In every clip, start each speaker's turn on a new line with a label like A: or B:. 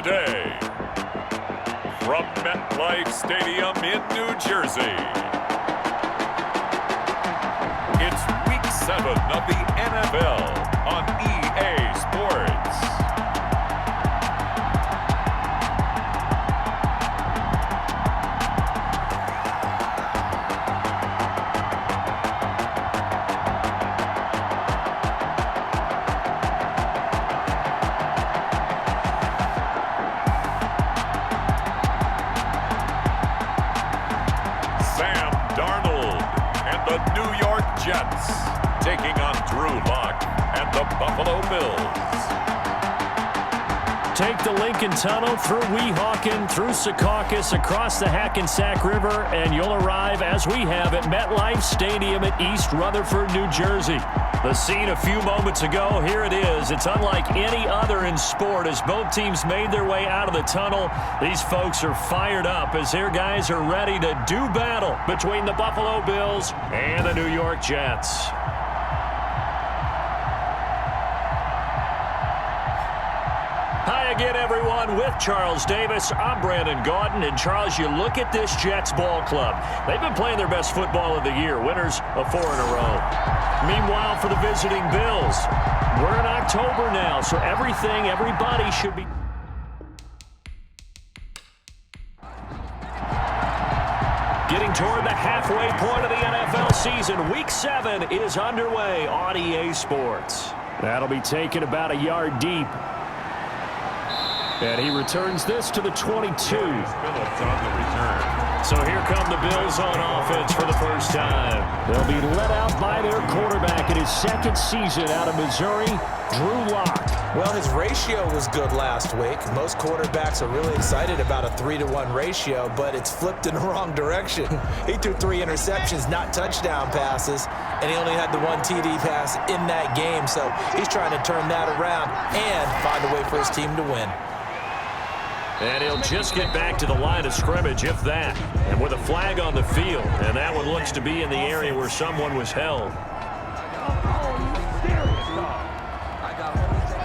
A: day. From MetLife Stadium in New Jersey, it's Week 7 of the NFL on EA Sports. Jets taking on Drew Lock and the Buffalo Bills.
B: Take the Lincoln Tunnel through Weehawken, through Secaucus, across the Hackensack River, and you'll arrive, as we have, at MetLife Stadium at East Rutherford, New Jersey. The scene a few moments ago, here it is. It's unlike any other in sport. As both teams made their way out of the tunnel, these folks are fired up as their guys are ready to do battle between the Buffalo Bills and the New York Jets. Hi again, everyone. With Charles Davis, I'm Brandon Gaudin. And Charles, you look at this Jets ball club. They've been playing their best football of the year, winners of 4 in a row. Meanwhile, for the visiting Bills, we're in October now, so everybody should be... Getting toward the halfway point of the NFL season, Week 7 is underway on EA Sports. That'll be taken about a yard deep. And he returns this to the 22.
A: Phillips on the return.
B: So here come the Bills on offense for the first time. They'll be led out by their quarterback in his second season out of Missouri, Drew Lock.
C: Well, his ratio was good last week. Most quarterbacks are really excited about a 3-to-1 ratio, but it's flipped in the wrong direction. He threw 3 interceptions, not touchdown passes, and he only had the 1 TD pass in that game. So he's trying to turn that around and find a way for his team to win.
B: And he'll just get back to the line of scrimmage, if that. And with a flag on the field. And that one looks to be in the area where someone was held.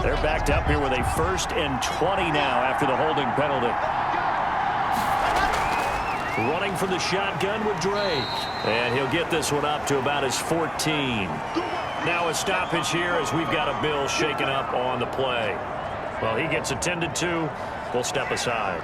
B: They're backed up here with a 1st and 20 now after the holding penalty. Running from the shotgun with Drake. And he'll get this one up to about his 14. Now a stoppage here as we've got a Bill shaken up on the play. Well, he gets attended to. We'll step aside.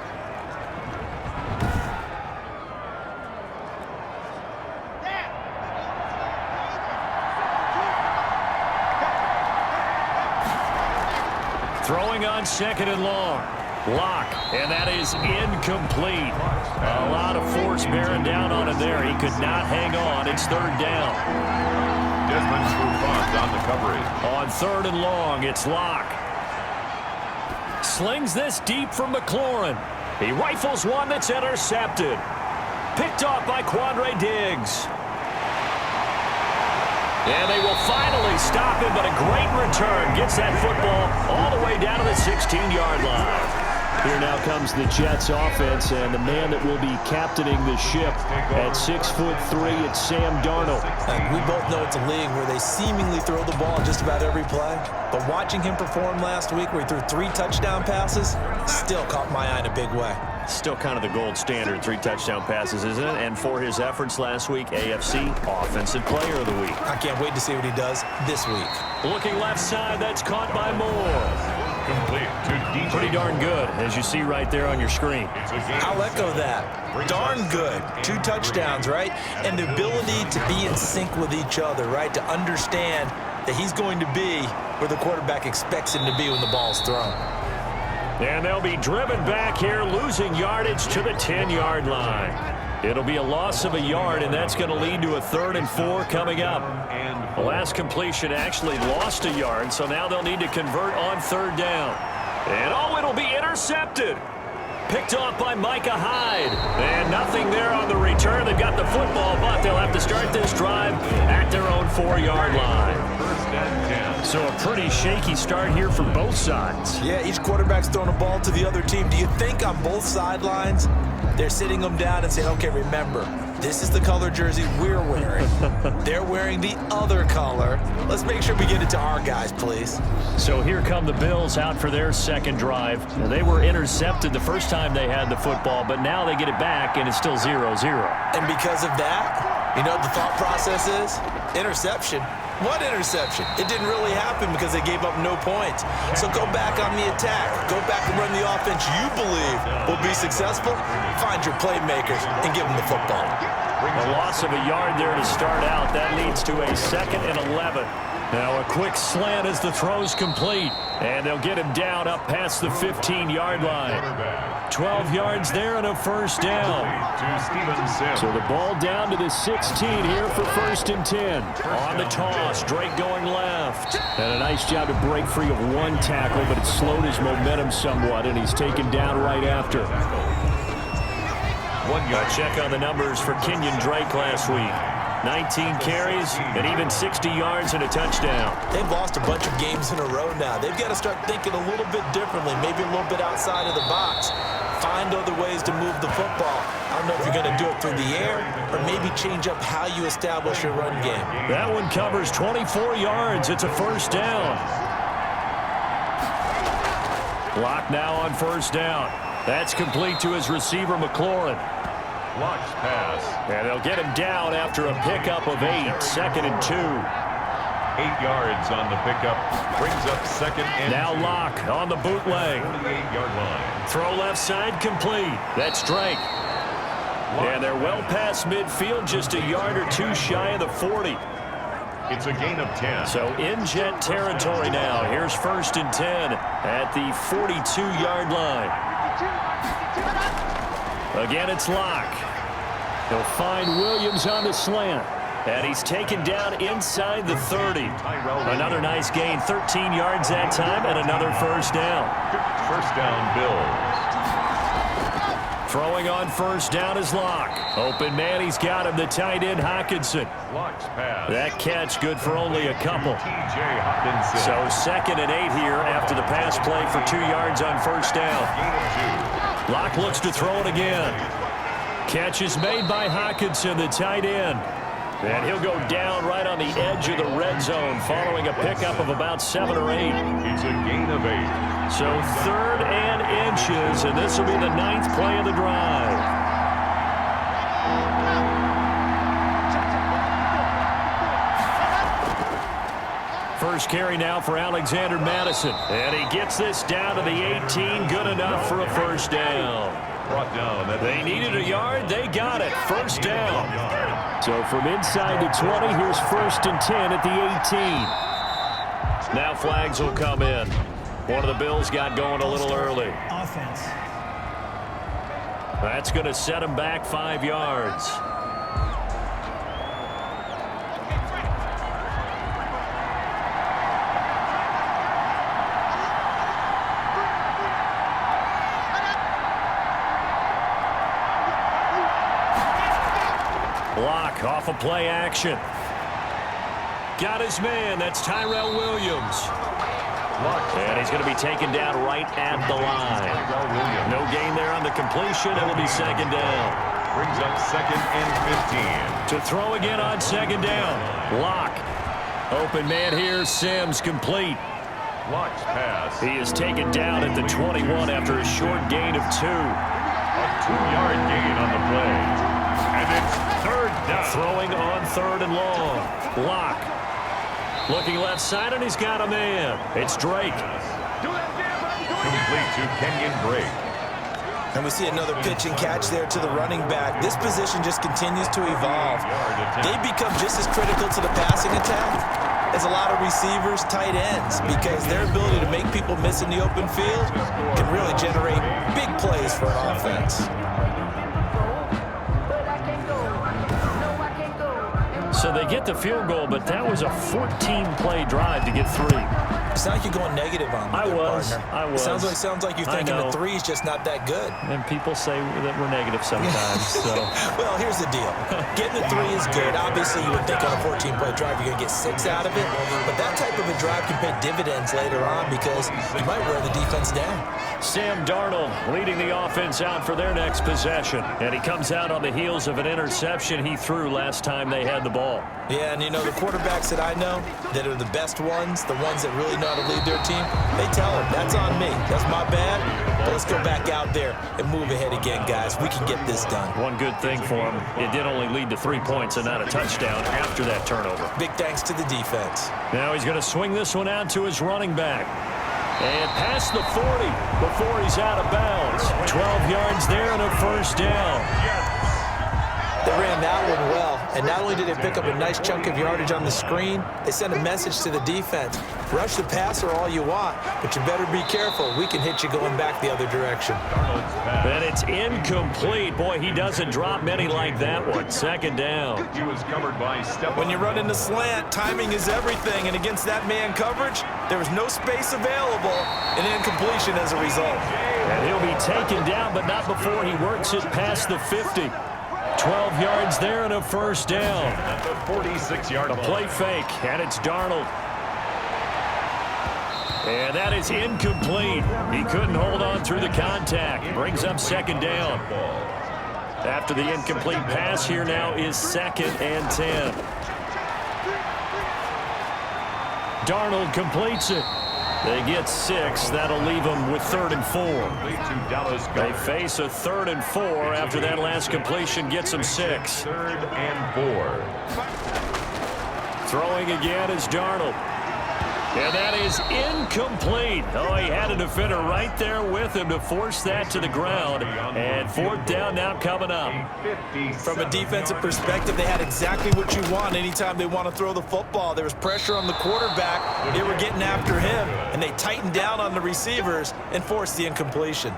B: Throwing on 2nd and long. Lock, and that is incomplete. A lot of force bearing down on him there. He could not hang on. It's 3rd down.
A: Desmond Trufant on the coverage.
B: On 3rd and long, it's Lock. Slings this deep from McLaurin. He rifles one that's intercepted. Picked off by Quandre Diggs. And they will finally stop him, but a great return. Gets that football all the way down to the 16-yard line. Here now comes the Jets offense, and the man that will be captaining the ship at 6'3", it's Sam Darnold.
C: We both know it's a league where they seemingly throw the ball just about every play. But watching him perform last week where he threw 3 touchdown passes still caught my eye in a big way.
B: Still kind of the gold standard, 3 touchdown passes, isn't it? And for his efforts last week, AFC Offensive Player of the Week.
C: I can't wait to see what he does this week.
B: Looking left side, that's caught by Moore.
A: Complete to DJ.
B: Pretty darn good, as you see right there on your screen.
C: I'll echo that. Darn good. 2 touchdowns, right? And the ability to be in sync with each other, right? To understand that he's going to be where the quarterback expects him to be when the ball's thrown.
B: And they'll be driven back here, losing yardage to the 10-yard line. It'll be a loss of a yard, and that's going to lead to a 3rd and 4 coming up. The last completion actually lost a yard, so now they'll need to convert on 3rd down. And oh, it'll be intercepted. Picked off by Micah Hyde. And nothing there on the return. They've got the football, but they'll have to start this drive at their own 4-yard line.
A: 1st and 10.
B: So a pretty shaky start here for both sides.
C: Yeah, each quarterback's throwing a ball to the other team. Do you think on both sidelines they're sitting them down and saying, okay, remember, This is the color jersey we're wearing. They're wearing the other color. Let's make sure we get it to our guys, please.
B: So here come the Bills out for their second drive. Now, they were intercepted the first time they had the football, but now they get it back, and it's still 0-0.
C: And because of that, you know what the thought process is? Interception. What interception? It didn't really happen because they gave up no points. So go back on the attack. Go back and run the offense you believe will be successful. Find your playmakers and give them the football.
B: A loss of a yard there to start out. That leads to a 2nd and 11. Now a quick slant as the throw's complete. And they'll get him down up past the 15-yard line. 12 yards there and a first down. So the ball down to the 16 here for 1st and 10. On the toss, Drake going left. And a nice job to break free of one tackle, but it slowed his momentum somewhat, and he's taken down right after. Check on the numbers for Kenyon Drake last week. 19 carries and even 60 yards and a touchdown.
C: They've lost a bunch of games in a row now. They've got to start thinking a little bit differently, maybe a little bit outside of the box. Find other ways to move the football. I don't know if you're going to do it through the air or maybe change up how you establish your run game.
B: That one covers 24 yards. It's a first down. Lock now on first down. That's complete to his receiver, McLaurin.
A: Locks pass.
B: And they'll get him down after a pickup of 8, 2nd and 2.
A: 8 yards on the pickup. Brings up 2nd and
B: now
A: 2.
B: Lock on the bootleg.
A: 48-yard line.
B: Throw left side complete. That's Drake. And they're well past midfield, just a yard or two shy of the 40.
A: It's a gain of 10.
B: So in jet territory now. Here's 1st and 10 at the 42-yard line. Again, it's Lock. He'll find Williams on the slant. And he's taken down inside the 30. Another nice gain, 13 yards that time, and another first down.
A: First down, Bills.
B: Throwing on first down is Lock. Open man, he's got him, the tight end, Hockenson.
A: Locks pass.
B: That catch good for only a couple.
A: T.J. Hockenson.
B: So 2nd and 8 here after the pass play for 2 yards on first down.
A: Gain of 2.
B: Lock looks to throw it again. Catch is made by Hockenson, the tight end. And he'll go down right on the edge of the red zone following a pickup of about 7 or 8.
A: It's a gain of 8.
B: So 3rd and inches, and this will be the 9th play of the drive. First carry now for Alexander Madison. And he gets this down to the 18. Good enough for a first down.
A: Brought down.
B: They needed a yard. They got it. First down. So from inside the 20, here's 1st and 10 at the 18. Now flags will come in. One of the Bills got going a little early.
D: Offense.
B: That's going to set him back 5 yards. Lock off of play action. Got his man. That's Tyrell Williams. And he's going to be taken down right at the line. No gain there on the completion. It'll be 2nd down.
A: Brings up 2nd and 15.
B: To throw again on 2nd down. Lock. Open man here. Sims complete.
A: Locks pass.
B: He is taken down at the 21 after a short gain of 2.
A: A 2-yard gain on the play. And it's 3rd down.
B: Throwing on 3rd and long. Lock. Looking left side, and he's got a man. It's Drake.
A: Complete to Kenyon Drake.
C: And we see another pitch and catch there to the running back. This position just continues to evolve. They become just as critical to the passing attack as a lot of receivers, tight ends, because their ability to make people miss in the open field can really generate big plays for an offense.
B: So they get the field goal, but that was a 14-play drive to get 3.
C: It's not like you're going negative on me,
B: I was.
C: Sounds like you're thinking the 3 is just not that good.
B: And people say that we're negative sometimes. So.
C: Well, here's the deal. Getting the 3 is good. Obviously, you would think on a 14-play drive you're going to get 6 out of it. But that type of a drive can pay dividends later on because you might wear the defense down.
B: Sam Darnold leading the offense out for their next possession. And he comes out on the heels of an interception he threw last time they had the ball.
C: Yeah, and you know, the quarterbacks that I know that are the best ones, the ones that really know how to lead their team, they tell them, that's on me. That's my bad. But let's go back out there and move ahead again, guys. We can get this done.
B: One good thing for him, it did only lead to 3 points and not a touchdown after that turnover.
C: Big thanks to the defense.
B: Now he's going to swing this one out to his running back. And past the 40 before he's out of bounds. 12 yards there and a first down.
C: They ran that one well, and not only did they pick up a nice chunk of yardage on the screen, they sent a message to the defense. Rush the passer all you want, but you better be careful. We can hit you going back the other direction.
B: And it's incomplete. Boy, he doesn't drop many like that one. Second down.
A: He was covered by
C: When you run in the slant, timing is everything, and against that man coverage, there was no space available, and incompletion as a result.
B: And he'll be taken down, but not before he works it past the 50. 12 yards there and a first down.
A: At the 46-yard line.
B: A play fake, and it's Darnold. And that is incomplete. He couldn't hold on through the contact. Brings up second down. After the incomplete pass, here now is 2nd and 10. Darnold completes it. They get 6. That'll leave them with 3rd and 4. They face a 3rd and 4 after that last completion gets them 6.
A: 3rd and 4.
B: Throwing again is Darnold. And that is incomplete. Oh, he had a defender right there with him to force that to the ground. And 4th down now coming up.
C: From a defensive perspective, they had exactly what you want anytime they want to throw the football. There was pressure on the quarterback. They were getting after him, and they tightened down on the receivers and forced the incompletion.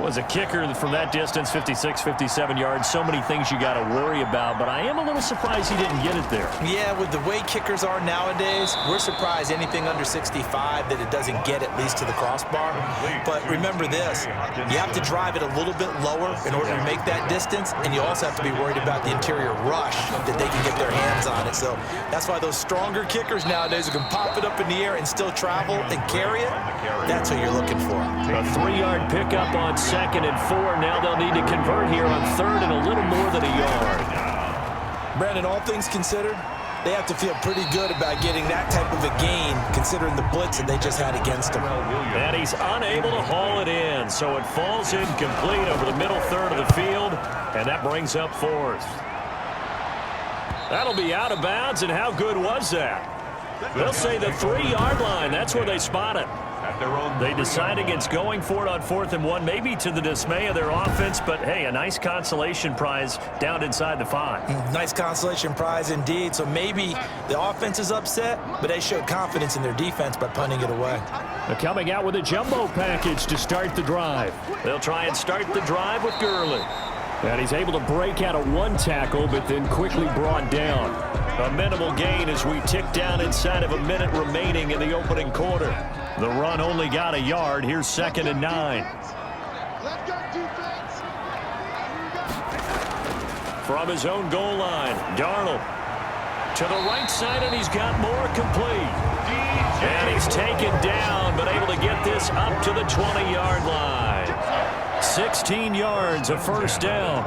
B: Was a kicker from that distance, 56, 57 yards. So many things you got to worry about, but I am a little surprised he didn't get it there.
C: Yeah, with the way kickers are nowadays, we're surprised anything under 65 that it doesn't get at least to the crossbar. But remember this, you have to drive it a little bit lower in order to make that distance, and you also have to be worried about the interior rush that they can get their hands on it. So that's why those stronger kickers nowadays who can pop it up in the air and still travel and carry it, that's what you're looking for.
B: A 3-yard pickup on 2nd and 4. Now they'll need to convert here on 3rd and a little more than a yard.
C: Brandon, all things considered, they have to feel pretty good about getting that type of a gain considering the blitz that they just had against them.
B: And he's unable to haul it in, so it falls incomplete over the middle third of the field, and that brings up 4th. That'll be out of bounds, and how good was that? They'll say the 3-yard line. That's where they spot it. They decide against going for it on 4th and 1, maybe to the dismay of their offense, but hey, a nice consolation prize down inside the 5.
C: Nice consolation prize indeed. So maybe the offense is upset, but they showed confidence in their defense by punting it away.
B: They're coming out with a jumbo package to start the drive. They'll try and start the drive with Gurley. And he's able to break out of 1 tackle, but then quickly brought down. A minimal gain as we tick down inside of a minute remaining in the opening quarter. The run only got a yard. Here's 2nd and 9. From his own goal line, Darnold to the right side, and he's got more complete. And he's taken down, but able to get this up to the 20-yard line. 16 yards, a first down.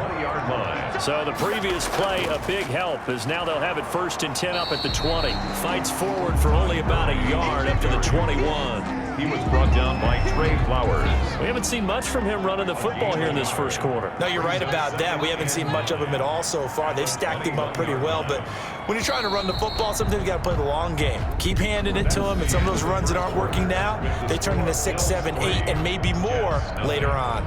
B: So the previous play, a big help, as now they'll have it 1st and 10 up at the 20. Fights forward for only about a yard up to the 21.
A: He was brought down by Trey Flowers.
B: We haven't seen much from him running the football here in this first quarter.
C: No, you're right about that. We haven't seen much of him at all so far. They've stacked him up pretty well, but when you're trying to run the football, sometimes you got to play the long game. Keep handing it to him, and some of those runs that aren't working now, they turn into 6, 7, 8, and maybe more later on.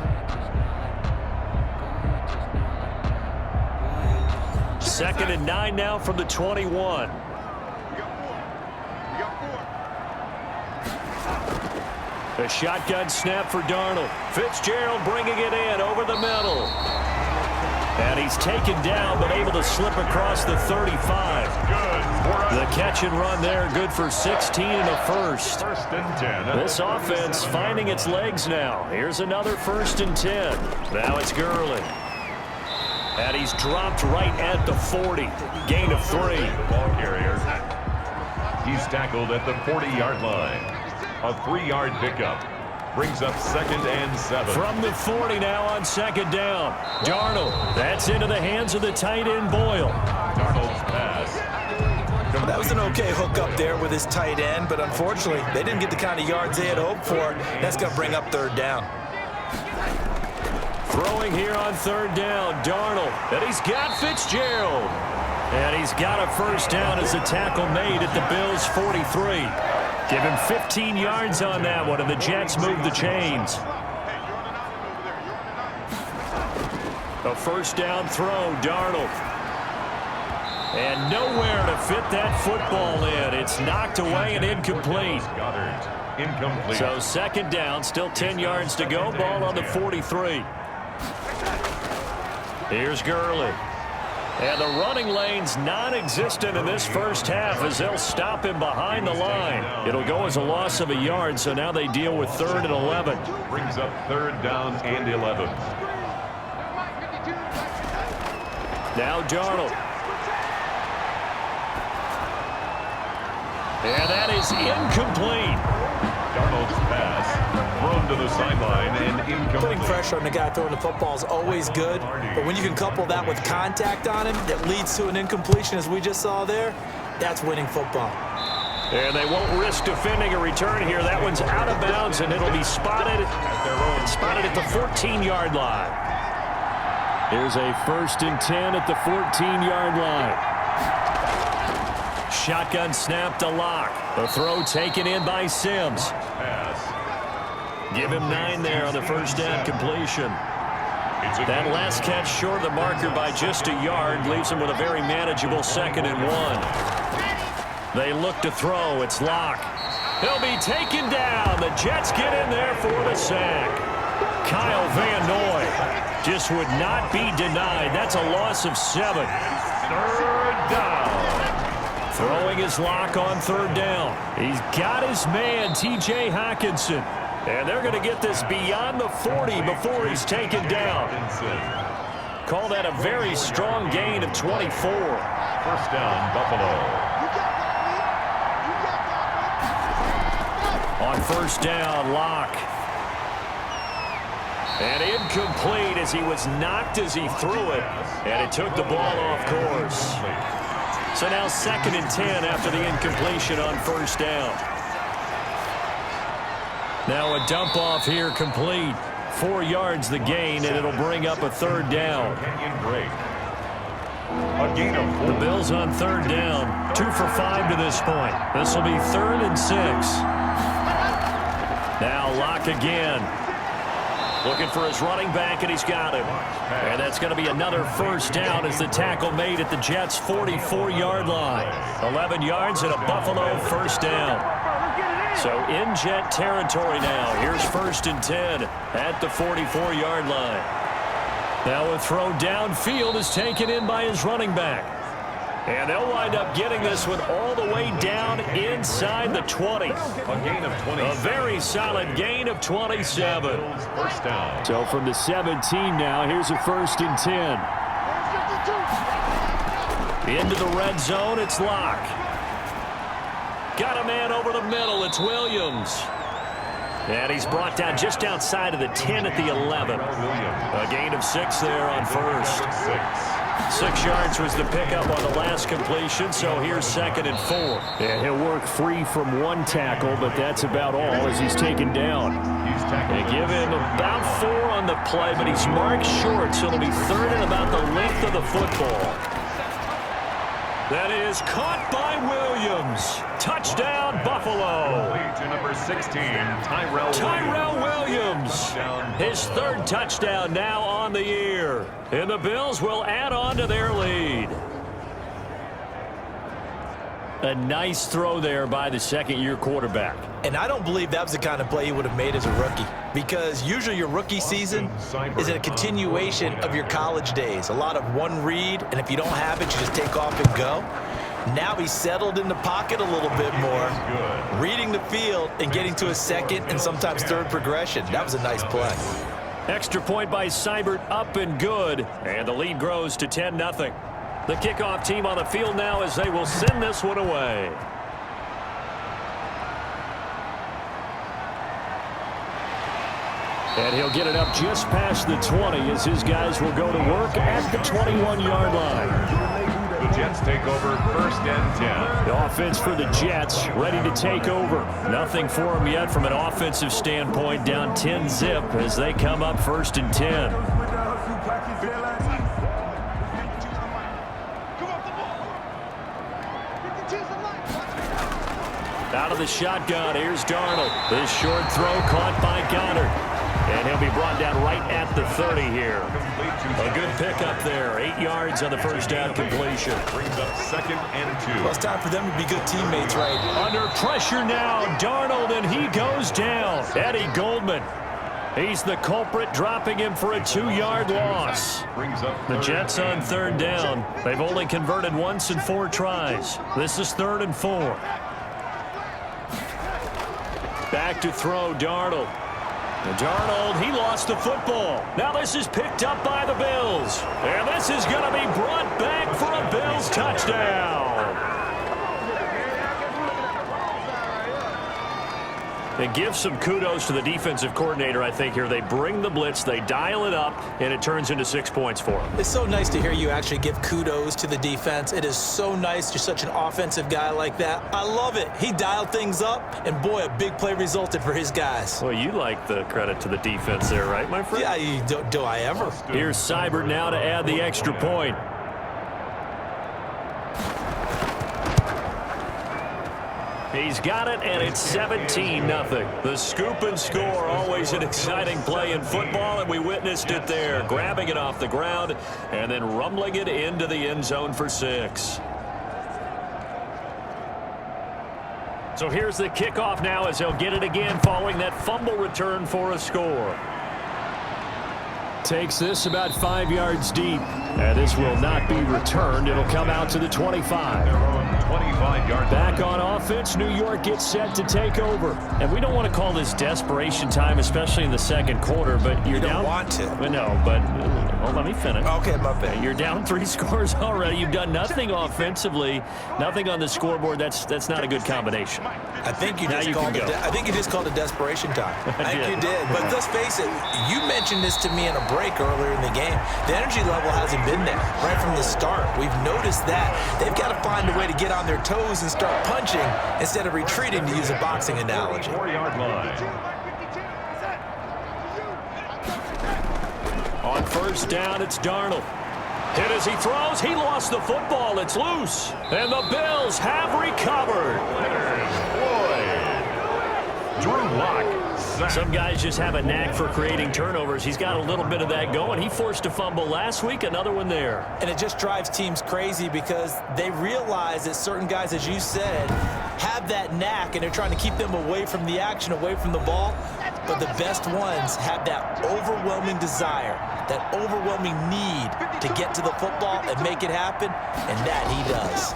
B: 2nd and 9 now from the 21. A shotgun snap for Darnold. Fitzgerald bringing it in over the middle. And he's taken down, but able to slip across the 35. The catch and run there, good for 16 and a first.
A: First and 10.
B: This offense finding its legs now. Here's another 1st and 10. Now it's Gurley. And he's dropped right at the 40. Gain of 3.
A: Ball carrier. He's tackled at the 40-yard line. A 3-yard pickup. Brings up 2nd and 7.
B: From the 40 now on 2nd down. Darnold. That's into the hands of the tight end, Boyle.
A: Darnold's pass.
C: That was an okay hook up there with his tight end, but unfortunately, they didn't get the kind of yards they had hoped for. That's going to bring up 3rd down.
B: Throwing here on 3rd down, Darnold. And he's got Fitzgerald. And he's got a 1st down as the tackle made at the Bills' 43. Give him 15 yards on that one, and the Jets move the chains. A 1st down throw, Darnold. And nowhere to fit that football in. It's knocked away and incomplete.
A: Incomplete.
B: So 2nd down, still 10 yards to go. Ball on the 43. Here's Gurley. And the running lane's non-existent in this first half as they'll stop him behind the line. It'll go as a loss of a yard, so now they deal with 3rd and 11.
A: Brings up 3rd down and 11.
B: Now Darnold. And that is incomplete.
A: Darnold's pass thrown to the sideline and incomplete.
C: Putting pressure on the guy throwing the football is always good, but when you can couple that with contact on him that leads to an incompletion, as we just saw there, that's winning football.
B: And they won't risk defending a return here. That one's out of bounds, and it'll be spotted at the 14-yard line. Here's a 1st and 10 at the 14-yard line. Shotgun snap to Locke. The throw taken in by Sims. Give him 9 there on the 1st down completion. That last catch short of the marker by just a yard leaves him with a very manageable 2nd and 1. They look to throw. It's Locke. He'll be taken down. The Jets get in there for the sack. Kyle Van Noy just would not be denied. That's a loss of 7.
A: 3rd down.
B: Throwing his Locke on 3rd down. He's got his man, T.J. Hockenson. And they're going to get this beyond the 40 before he's taken down. Call that a very strong gain of 24.
A: 1st down, Buffalo.
B: On 1st down, Locke. And incomplete as he was knocked as he threw it. And it took the ball off course. So now 2nd and 10 after the incompletion on 1st down. Now a dump off here complete. 4 yards the gain, and it'll bring up a 3rd down.
A: A gain of 4.
B: The Bills on 3rd down. 2 for 5 to this point. This will be 3rd and 6. Now Locke again. Looking for his running back, and he's got him. And that's going to be another 1st down as the tackle made at the Jets' 44-yard line. 11 yards and a Buffalo 1st down. So in Jet territory now. Here's 1st and 10 at the 44-yard line. Now a throw downfield is taken in by his running back. And they'll wind up getting this one all the way down inside the 20.
A: A gain of 20.
B: A very solid gain of 27.
A: 1st down.
B: So from the 17 now, here's a 1st and 10. Into the red zone, it's Locke. Got a man over the middle, it's Williams. And he's brought down just outside of the 10 at the 11. A gain of 6 there on 1st. 6 yards was the pickup on the last completion, so here's 2nd and 4. Yeah, he'll work free from 1 tackle, but that's about all as he's taken down. They give him about 4 on the play, but he's marked short, so it'll be 3rd and about the length of the football. That is caught by Williams. Touchdown, Buffalo.
A: To number 16,
B: Tyrell Williams. His 3rd touchdown now on the year. And the Bills will add on to their lead. A nice throw there by the second-year quarterback.
C: And I don't believe that was the kind of play he would have made as a rookie, because usually your rookie season is a continuation of your college days. A lot of one read, and if you don't have it, you just take off and go. Now he's settled in the pocket a little bit more, reading the field and getting to a second and sometimes third progression. That was a nice play.
B: Extra point by Seibert, up and good, and the lead grows to 10-0. The kickoff team on the field now as they will send this one away. And he'll get it up just past the 20 as his guys will go to work at the 21-yard line.
A: The Jets take over 1st and 10.
B: The offense for the Jets ready to take over. Nothing for them yet from an offensive standpoint, down 10-zip as they come up 1st and 10. Out of the shotgun, here's Darnold. This short throw caught by Goddard. And he'll be brought down right at the 30 here. A good pickup there. 8 yards on the first down completion.
A: Brings up 2nd and 2.
C: Well, it's time for them to be good teammates, right?
B: Under pressure now, Darnold, and he goes down. Eddie Goldman. He's the culprit, dropping him for a 2-yard loss. The Jets on 3rd down. They've only converted once in 4 tries. This is 3rd and 4. Back to throw, Darnold. Darnold, he lost the football. Now this is picked up by the Bills. And this is going to be brought back for a Bills touchdown. And give some kudos to the defensive coordinator, I think, here. They bring the blitz, they dial it up, and it turns into 6 points for them.
C: It's so nice to hear you actually give kudos to the defense. It is so nice. You're such an offensive guy like that. I love it. He dialed things up, and boy, a big play resulted for his guys.
B: Well, you like the credit to the defense there, right, my friend?
C: Yeah, do I ever?
B: Here's Seibert now to add the extra point. He's got it, and it's 17-0. The scoop and score, always an exciting play in football, and we witnessed it there. Grabbing it off the ground and then rumbling it into the end zone for 6. So here's the kickoff now as they'll get it again following that fumble return for a score. Takes this about 5 yards deep, and this will not be returned. It'll come out to the 25.
A: 25-yard
B: back on offense. New York gets set to take over, and we don't want to call this desperation time, especially in the second quarter. But you're down.
C: Don't want to.
B: No, but let me finish.
C: Okay, my bad.
B: You're down 3 scores already. You've done nothing offensively, nothing on the scoreboard. That's not a good combination.
C: I think you just called it. I think you just called it desperation time. I think you did. But let's face it. You mentioned this to me in a break earlier in the game. The energy level hasn't been there right from the start. We've noticed that. They've got to find a way to get on their toes and start punching instead of retreating, to use a boxing analogy.
A: 4-yard line.
B: On first down, it's Darnold. Hit as he throws. He lost the football. It's loose. And the Bills have recovered.
A: Drew Lock.
B: Some guys just have a knack for creating turnovers. He's got a little bit of that going. He forced a fumble last week, another one there.
C: And it just drives teams crazy because they realize that certain guys, as you said, have that knack, and they're trying to keep them away from the action, away from the ball. But the best ones have that overwhelming desire, that overwhelming need to get to the football and make it happen, and that he does.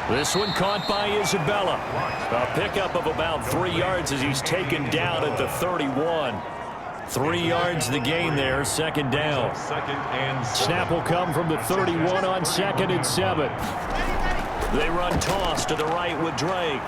B: This one caught by Isabella. A pickup of about 3 yards as he's taken down at the 31. 3 yards the gain there, second down. Snap will come from the 31 on 2nd and 7. They run toss to the right with Drake.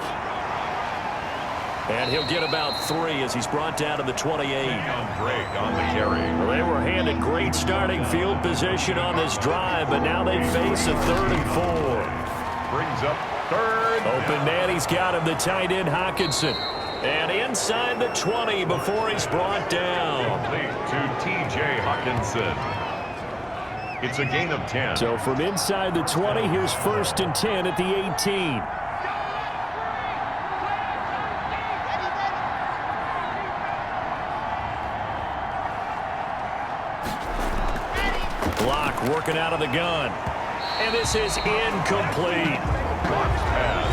B: And he'll get about 3 as he's brought down to the 28.
A: Drake on the carry.
B: Well, they were handed great starting field position on this drive, but now they face a 3rd and 4.
A: Brings up 3rd.
B: Open man, he's got him, the tight end Hockenson. And inside the 20 before he's brought down.
A: Complete to T.J. Hockenson. It's a gain of 10.
B: So from inside the 20, here's 1st and 10 at the 18. Block working out of the gun. And this is incomplete.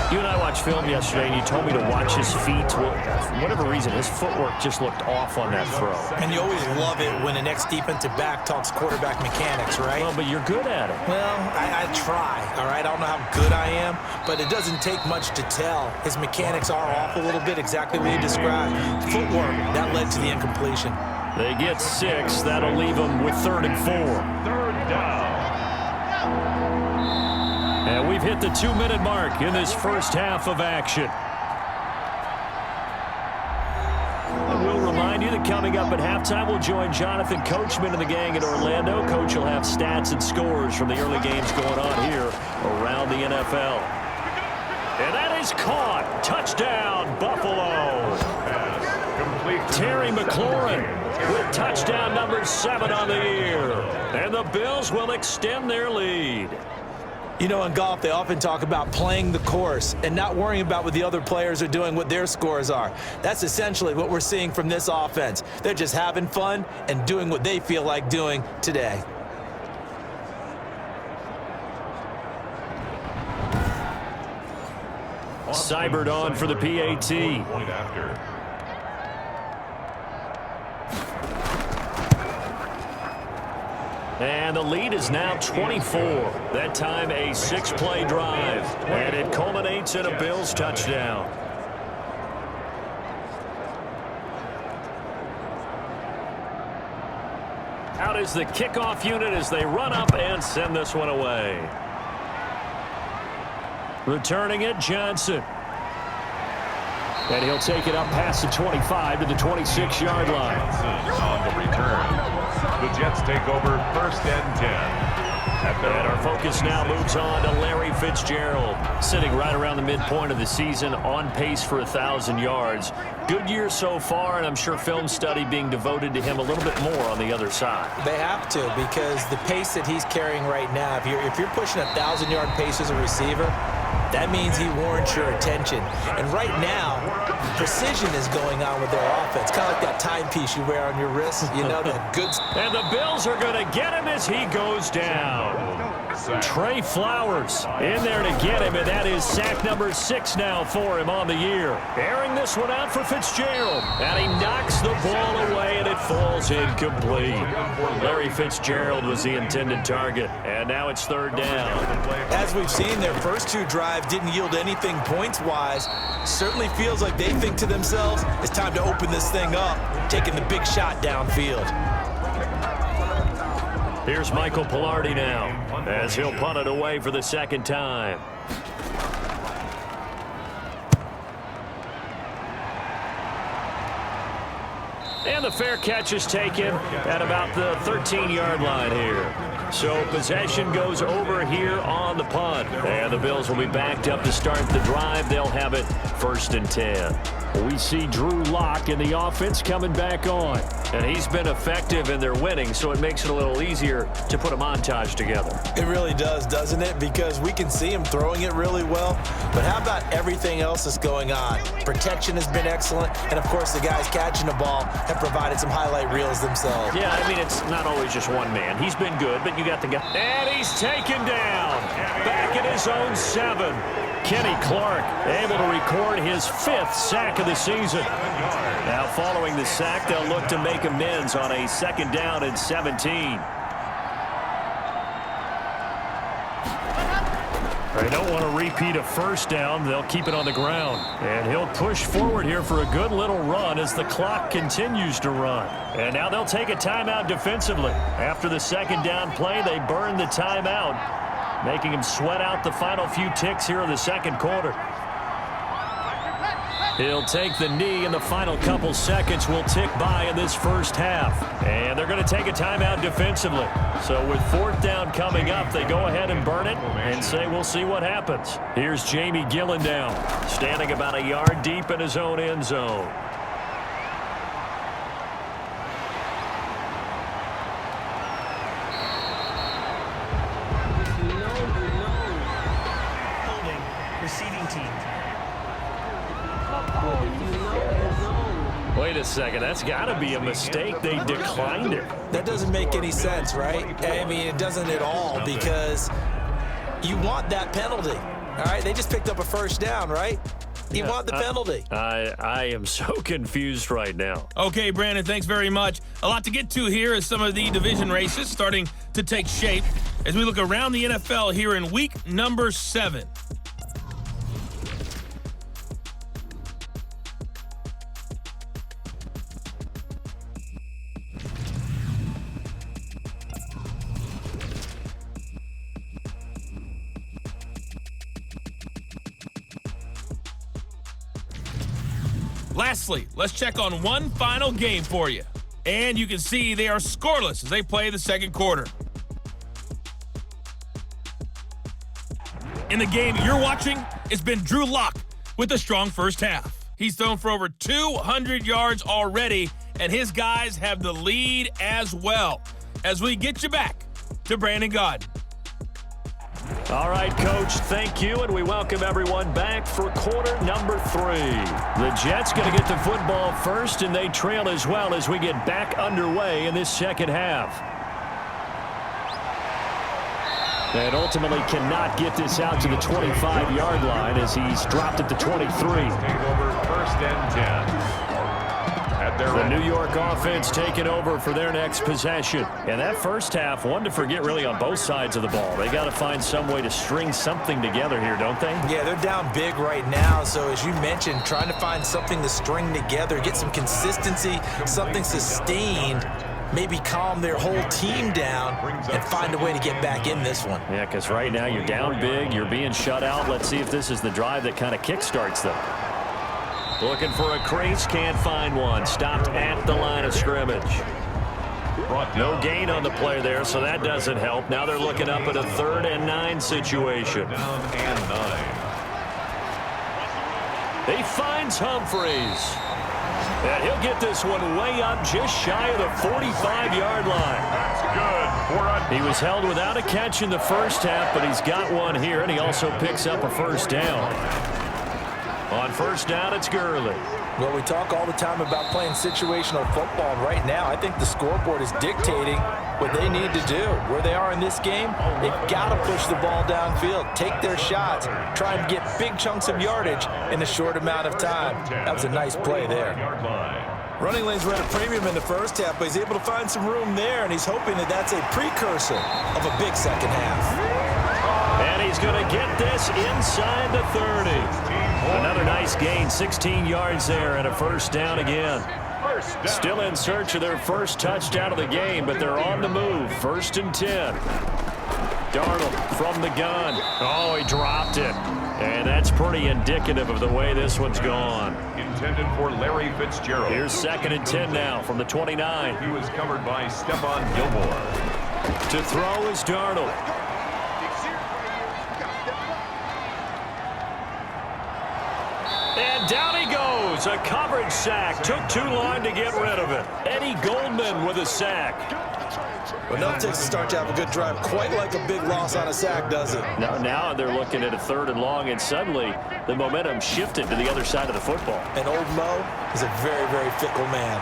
B: You and I watched film yesterday, and you told me to watch his feet. Well, for whatever reason, his footwork just looked off on that throw.
C: And you always love it when the next defensive back talks quarterback mechanics, right?
B: Well, but you're good at it.
C: Well, I try, all right? I don't know how good I am, but it doesn't take much to tell. His mechanics are off a little bit, exactly what you described. Footwork, that led to the incompletion.
B: They get 6. That'll leave them with 3rd and 4.
A: Third down.
B: And we've hit the 2-minute mark in this first half of action. And we'll remind you that coming up at halftime, we'll join Jonathan Coachman and the gang in Orlando. Coach will have stats and scores from the early games going on here around the NFL. And that is caught. Touchdown, Buffalo. Terry McLaurin with touchdown number 7 on the year. And the Bills will extend their lead.
C: You know, in golf, they often talk about playing the course and not worrying about what the other players are doing, what their scores are. That's essentially what we're seeing from this offense. They're just having fun and doing what they feel like doing today.
B: Seibert on for the PAT.
A: Point after.
B: And the lead is now 24. That time a 6-play drive. And it culminates in a Bills touchdown. Out is the kickoff unit as they run up and send this one away. Returning it, Johnson. And he'll take it up past the 25 to the 26-yard line.
A: On the return. The Jets take over 1st and 10.
B: And our focus now moves on to Larry Fitzgerald, sitting right around the midpoint of the season, on pace for 1,000 yards. Good year so far, and I'm sure film study being devoted to him a little bit more on the other side.
C: They have to, because the pace that he's carrying right now, if you're pushing 1,000-yard pace as a receiver, that means he warrants your attention. And right now, precision is going on with their offense. Kind of like that timepiece you wear on your wrist. You know, that good...
B: And the Bills are going to get him as he goes down. Trey Flowers in there to get him, and that is sack number 6 now for him on the year. Airing this one out for Fitzgerald, and he knocks the ball away, and it falls incomplete. Larry Fitzgerald was the intended target, and now it's 3rd down.
C: As we've seen, their first 2 drives didn't yield anything points-wise. Certainly feels like they think to themselves, it's time to open this thing up, taking the big shot downfield.
B: Here's Michael Pilardi now, as he'll punt it away for the 2nd time. And the fair catch is taken at about the 13-yard line here. So possession goes over here on the punt. And the Bills will be backed up to start the drive. They'll have it 1st and 10. We see Drew Lock in the offense coming back on. And he's been effective in their winning, so it makes it a little easier to put a montage together.
C: It really does, doesn't it? Because we can see him throwing it really well. But how about everything else that's going on? Protection has been excellent. And, of course, the guys catching the ball have provided some highlight reels themselves.
B: Yeah, I mean, it's not always just one man. He's been good, but you got the guy. And he's taken down. Back at his own 7. Kenny Clark able to record his 5th sack of the season. Now following the sack, they'll look to make amends on a 2nd down and 17. They don't want to repeat a 1st down. They'll keep it on the ground. And he'll push forward here for a good little run as the clock continues to run. And now they'll take a timeout defensively. After the 2nd down play, they burn the timeout, making him sweat out the final few ticks here in the 2nd quarter. He'll take the knee, and the final couple seconds will tick by in this first half. And they're going to take a timeout defensively. So with 4th down coming up, they go ahead and burn it and say we'll see what happens. Here's Jamie Gillen down, standing about a yard deep in his own end zone. Wait a second, that's got to be a mistake. They declined it.
C: That doesn't make any sense, right? I mean, it doesn't at all, because You want that penalty. All right, they just picked up a first down, right? You want the penalty.
B: I am so confused right now.
D: Okay, Brandon, thanks very much. A lot to get to here as some of the division races starting to take shape as we look around the NFL here in week number 7. Lastly, let's check on one final game for you. And you can see they are scoreless as they play the second quarter. In the game you're watching, it's been Drew Lock with a strong first half. He's thrown for over 200 yards already, and his guys have the lead as well. As we get you back to Brandon Gaudin.
B: All right, Coach, thank you, and we welcome everyone back for quarter number 3. The Jets going to get the football first, and they trail as well as we get back underway in this second half. And ultimately cannot get this out to the 25-yard line as he's dropped at the 23.
A: Take over first and 10.
B: The New York offense taking over for their next possession. And that first half, one to forget really on both sides of the ball. They got to find some way to string something together here, don't they?
C: Yeah, they're down big right now. So as you mentioned, trying to find something to string together, get some consistency, something sustained, maybe calm their whole team down and find a way to get back in this one.
B: Yeah, because right now you're down big, you're being shut out. Let's see if this is the drive that kind of kickstarts them. Looking for a crease, can't find one. Stopped at the line of scrimmage. No gain on the play there, so that doesn't help. Now they're looking up at a 3rd and 9 situation.
A: Down and 9.
B: He finds Humphreys. And he'll get this one way up just shy of the 45-yard line.
A: That's good.
B: He was held without a catch in the first half, but he's got one here, and he also picks up a first down. On first down, it's Gurley.
C: Well, we talk all the time about playing situational football. Right now, I think the scoreboard is dictating what they need to do. Where they are in this game, they've got to push the ball downfield, take their shots, try and get big chunks of yardage in a short amount of time. That was a nice play there. Running lanes were at a premium in the first half, but he's able to find some room there, and he's hoping that that's a precursor of a big second half.
B: And he's going to get this inside the 30. Another nice gain, 16 yards there, and a first down again. Still in search of their first touchdown of the game, but they're on the move. 1st and 10. Darnold from the gun. Oh, he dropped it. And that's pretty indicative of the way this one's gone.
A: Intended for Larry Fitzgerald.
B: Here's 2nd and 10 now from the 29.
A: He was covered by Stephon Gilmore.
B: To throw is Darnold. And down he goes. A coverage sack. Took too long to get rid of it. Eddie Goldman with a sack.
C: Well, now it takes a start to have a good drive. Quite like a big loss on a sack, does it?
B: Now they're looking at a 3rd and long, and suddenly the momentum shifted to the other side of the football.
C: And old Mo is a very, very fickle man.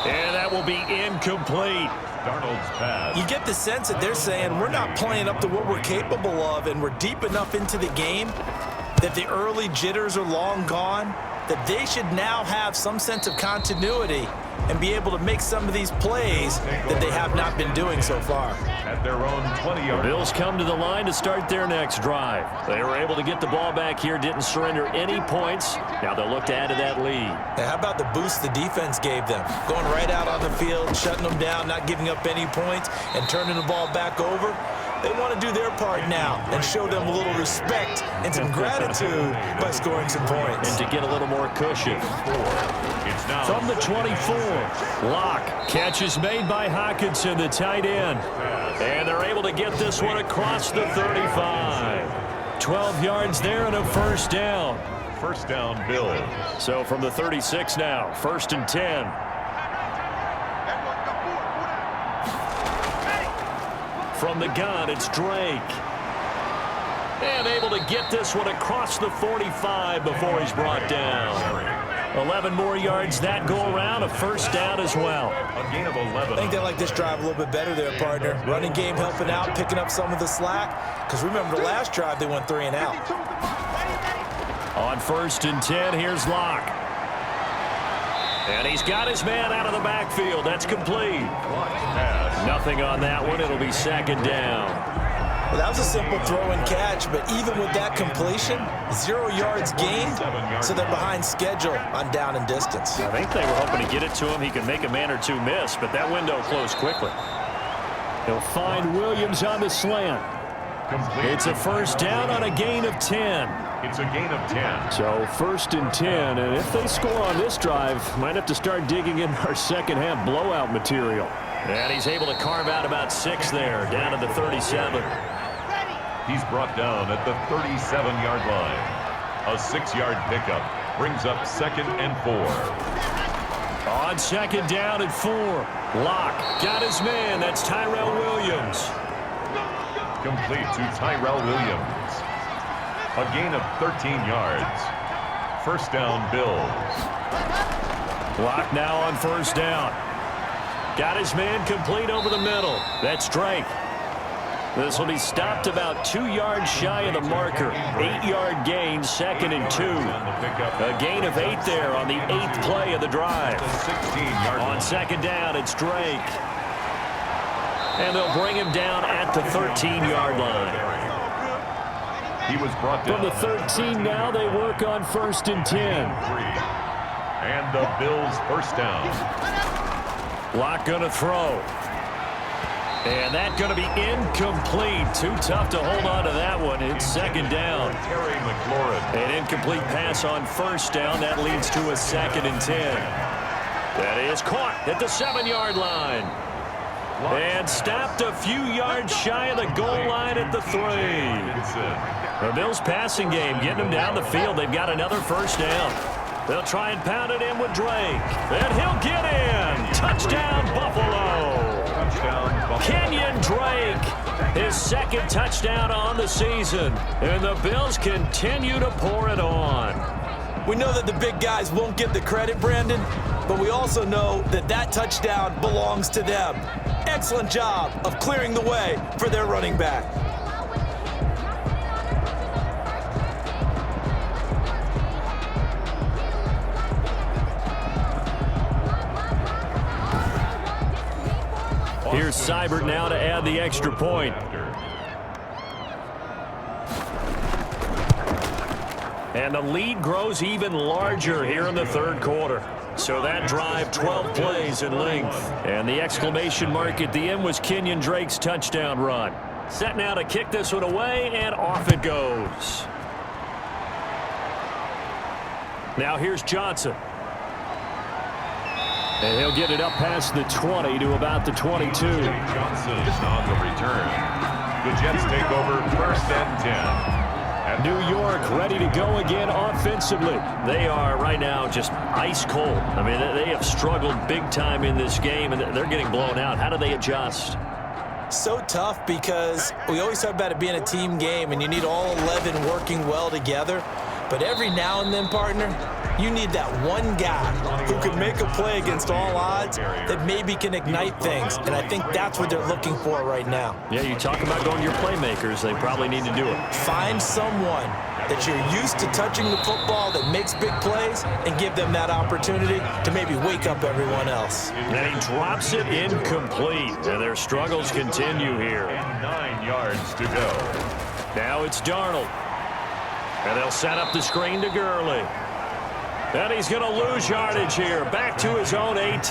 B: And that will be incomplete.
A: Darnold's pass.
C: You get the sense that they're saying we're not playing up to what we're capable of, and we're deep enough into the game that the early jitters are long gone, that they should now have some sense of continuity and be able to make some of these plays that they have not been doing so far.
A: At their own 20-yard.
B: Bills come to the line to start their next drive. They were able to get the ball back here, didn't surrender any points. Now they'll look to add to that lead.
C: Now, how about the boost the defense gave them? Going right out on the field, shutting them down, not giving up any points, and turning the ball back over. They want to do their part now and show them a little respect and some gratitude by scoring some points.
B: And to get a little more cushion.
A: It's now
B: From the 24, Lock. Catch is made by Hockenson, the tight end. And they're able to get this one across the 35. 12 yards there and a first down.
A: First down, Bills.
B: So from the 36 now, 1st and 10. From the gun, it's Drake. And able to get this one across the 45 before he's brought down. 11 more yards that go around, a first down as well.
A: A gain of 11.
C: I think they like this drive a little bit better there, partner. Running game helping out, picking up some of the slack. Because remember, the last drive, they went 3 and out.
B: On 1st and 10, here's Locke. And he's got his man out of the backfield. That's complete. Nothing on that one. It'll be 2nd down.
C: Well, that was a simple throw and catch, but even with that completion, 0 yards gained, so they're behind schedule on down and distance.
B: I think they were hoping to get it to him. He could make a man or two miss, but that window closed quickly. He'll find Williams on the slant. It's a first down on a gain of 10.
A: It's a gain of 10.
B: So 1st and 10, and if they score on this drive, might have to start digging in our second half blowout material. And he's able to carve out about 6 there, down to the 37.
A: He's brought down at the 37-yard line. A 6-yard pickup brings up 2nd and 4.
B: On 2nd down and 4. Locke got his man. That's Tyrell Williams.
A: Complete to Tyrell Williams. A gain of 13 yards. First down, Bills.
B: Locke now on 1st down. Got his man complete over the middle. That's Drake. This will be stopped about 2 yards shy of the marker. 8-yard gain, 2nd and 2. A gain of 8 there on the 8th play of the drive. On 2nd down, it's Drake. And they'll bring him down at the 13-yard line.
A: He was brought down.
B: From the 13 now, they work on 1st and 10.
A: And the Bills first down.
B: Locke going to throw. And that's going to be incomplete. Too tough to hold on to that one. It's 2nd down. An incomplete pass on 1st down. That leads to a 2nd and 10. That is caught at the 7-yard line. And stopped a few yards shy of the goal line at the 3. The Bills passing game getting them down the field. They've got another first down. They'll try and pound it in with Drake. And he'll get in. Touchdown, Buffalo. Kenyon Drake, his 2nd touchdown on the season. And the Bills continue to pour it on.
C: We know that the big guys won't get the credit, Brandon, but we also know that that touchdown belongs to them. Excellent job of clearing the way for their running back.
B: Here's Seibert now to add the extra point. And the lead grows even larger here in the 3rd quarter. So that drive, 12 plays in length. And the exclamation mark at the end was Kenyon Drake's touchdown run. Set now to kick this one away, and off it goes. Now here's Johnson. And he'll get it up past the 20 to about the 22.
A: Johnson on the return. The Jets take over 1st and 10.
B: New York ready to go again offensively. They are right now just ice cold. I mean, they have struggled big time in this game, and they're getting blown out. How do they adjust?
C: So tough because we always talk about it being a team game, and you need all 11 working well together. But every now and then, partner, you need that one guy who can make a play against all odds that maybe can ignite things. And I think that's what they're looking for right now.
B: Yeah, you talk about going to your playmakers. They probably need to do it.
C: Find someone that you're used to touching the football that makes big plays and give them that opportunity to maybe wake up everyone else.
B: And he drops it incomplete. And their struggles continue here.
A: And 9 yards to go.
B: Now it's Darnold. And they'll set up the screen to Gurley. And he's going to lose yardage here. Back to his own 18.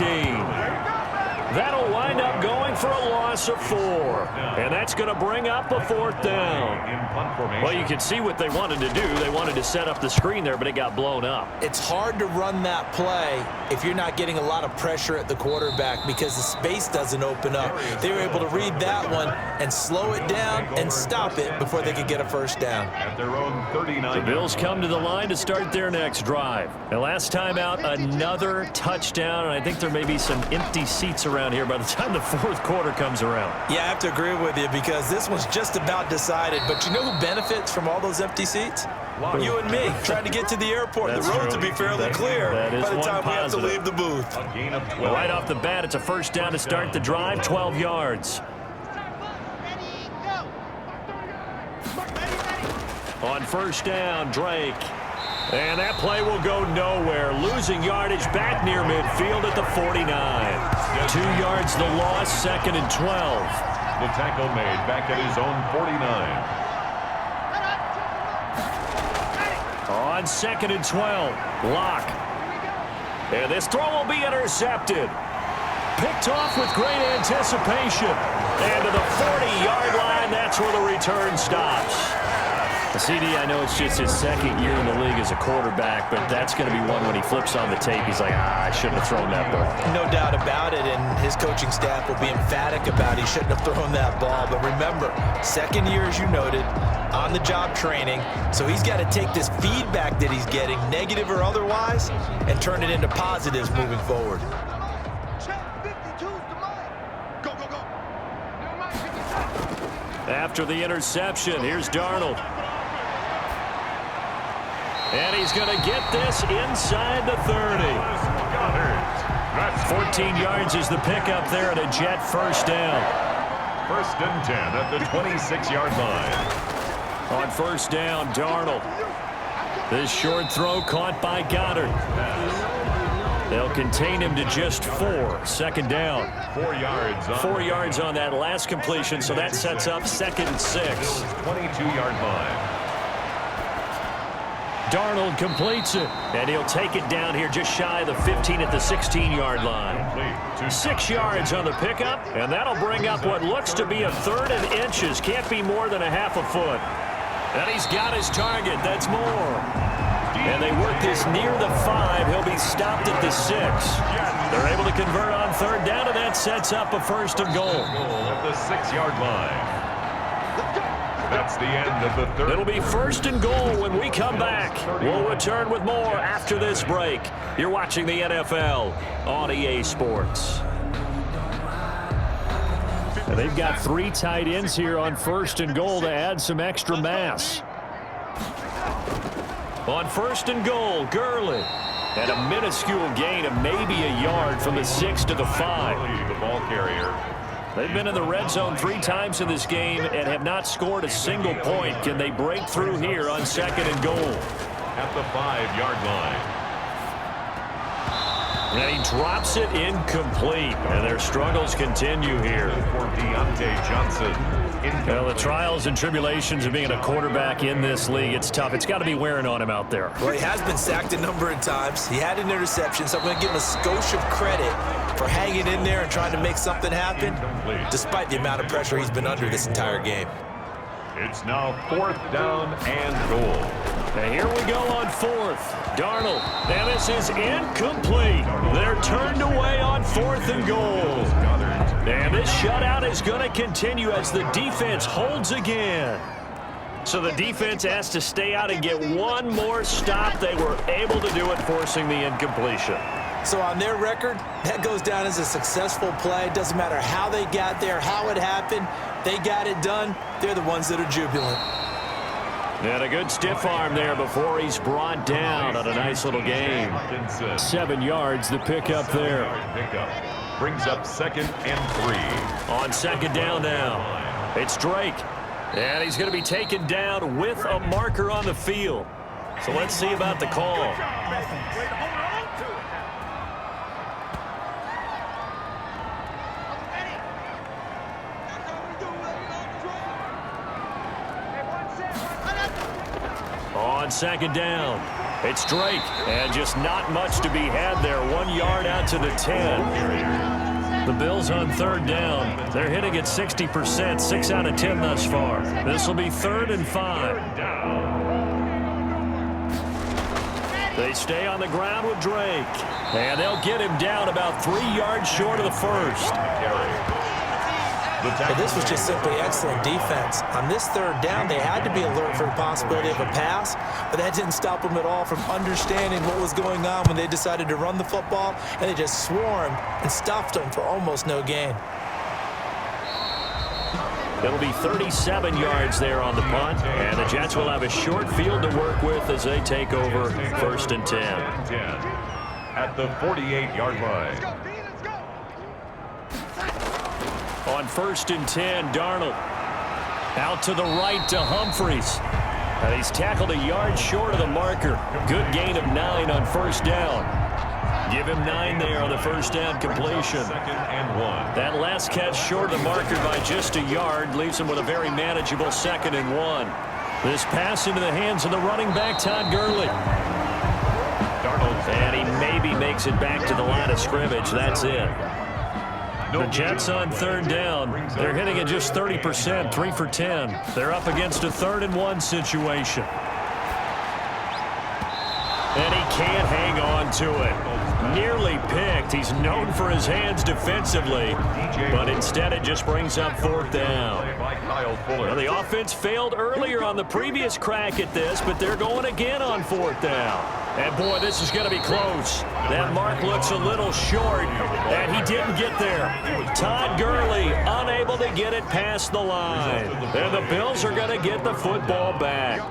B: That'll wind up going for a loss of 4. And that's going to bring up a 4th down. Well, you can see what they wanted to do. They wanted to set up the screen there, but it got blown up.
C: It's hard to run that play if you're not getting a lot of pressure at the quarterback because the space doesn't open up. They were able to read that one and slow it down and stop it before they could get a first down.
A: At their own 39.
B: The Bills come to the line to start their next drive. And last time out, another touchdown, and I think there may be some empty seats around here by the time the 4th quarter comes around.
C: Yeah, I have to agree with you because this one's just about decided. But you know who benefits from all those empty seats? You and me, trying to get to the airport.
B: That's
C: the roads
B: true.
C: will be fairly clear
B: that is
C: by the
B: one
C: time we have to
B: positive.
C: leave the booth.
A: A gain of 12.
B: Well, right off the bat, it's a first down to start the drive, 12 yards. On first down, Drake. And that play will go nowhere. Losing yardage back near midfield at the 49. 2 yards the loss, second and 12.
A: The tackle made back at his own 49.
B: On second and 12, Locke. And this throw will be intercepted. Picked off with great anticipation. And to the 40-yard line, that's where the return stops. CD, I know it's just his second year in the league as a quarterback, but that's going to be one when he flips on the tape. He's like, I shouldn't have thrown that ball.
C: No doubt about it, and his coaching staff will be emphatic about he shouldn't have thrown that ball. But remember, second year, as you noted, on-the-job training, so he's got to take this feedback that he's getting, negative or otherwise, and turn it into positives moving forward.
B: After the interception, here's Darnold. And he's going to get this inside the 30. 14 yards is the pickup there at a Jet first down.
A: First and 10 at the 26-yard line.
B: On first down, Darnold. This short throw caught by Goddard. They'll contain him to just 4. Second down.
A: 4 yards.
B: 4 yards on that last completion, so that sets up second and 6.
A: 22-yard line.
B: Darnold completes it, and he'll take it down here just shy of the 15 at the 16-yard line. 6 yards on the pickup, and that'll bring up what looks to be a third and inches. Can't be more than a half a foot. And he's got his target. That's more. And they work this near the 5. He'll be stopped at the 6. They're able to convert on third down, and that sets up a first and goal.
A: At the 6-yard line. That's the end of the third.
B: It'll be first and goal when we come back. We'll return with more after this break. You're watching the NFL on EA Sports. And they've got 3 tight ends here on first and goal to add some extra mass. On first and goal, Gurley. And a minuscule gain of maybe a yard from the 6 to the 5.
A: The ball carrier.
B: They've been in the red zone 3 times in this game and have not scored a single point. Can they break through here on second and goal?
A: At the 5-yard line.
B: And he drops it incomplete. And their struggles continue here.
A: For Deontay Johnson.
B: Well, the trials and tribulations of being a quarterback in this league, it's tough. It's got to be wearing on him out there.
C: Well, he has been sacked a number of times. He had an interception, so I'm going to give him a skosh of credit for hanging in there and trying to make something happen, despite the amount of pressure he's been under this entire game.
A: It's now 4th down and goal.
B: And here we go on 4th. Darnold. And this is incomplete. They're turned away on 4th and goal. And this shutout is going to continue as the defense holds again. So the defense has to stay out and get one more stop. They were able to do it, forcing the incompletion.
C: So on their record, that goes down as a successful play. It doesn't matter how they got there, how it happened. They got it done. They're the ones that are jubilant.
B: And a good stiff arm there before he's brought down on a nice little game. 7 yards, the pickup there.
A: Brings up second and 3.
B: On second down now, it's Drake. And he's going to be taken down with a marker on the field. So let's see about the call. On second down, it's Drake, and just not much to be had there. 1 yard out to the 10. The Bills on third down. They're hitting at 60%, 6 out of 10 thus far. This will be 3rd and 5. They stay on the ground with Drake, and they'll get him down about 3 yards short of the first.
C: But this was just simply excellent defense. On this third down, they had to be alert for the possibility of a pass, but that didn't stop them at all from understanding what was going on when they decided to run the football, and they just swarmed and stuffed them for almost no gain.
B: It'll be 37 yards there on the punt, and the Jets will have a short field to work with as they take over 1st and 10.
A: At the 48-yard line.
B: On 1st and 10, Darnold out to the right to Humphries. And he's tackled a yard short of the marker. Good gain of 9 on 1st down. Give him 9 there on the 1st down completion.
A: 2nd and 1.
B: That last catch short of the marker by just a yard leaves him with a very manageable 2nd and 1. This pass into the hands of the running back, Todd Gurley. And he maybe makes it back to the line of scrimmage. That's it. The Jets on 3rd down. They're hitting at just 30%, 3 for 10. They're up against a 3rd and 1 situation. And he can't hang on to it. Nearly picked. He's known for his hands defensively, but instead it just brings up 4th down. Well, the offense failed earlier on the previous crack at this, but they're going again on 4th down. And boy, this is going to be close. That mark looks a little short, and he didn't get there. Todd Gurley unable to get it past the line. And the Bills are going to get the football back.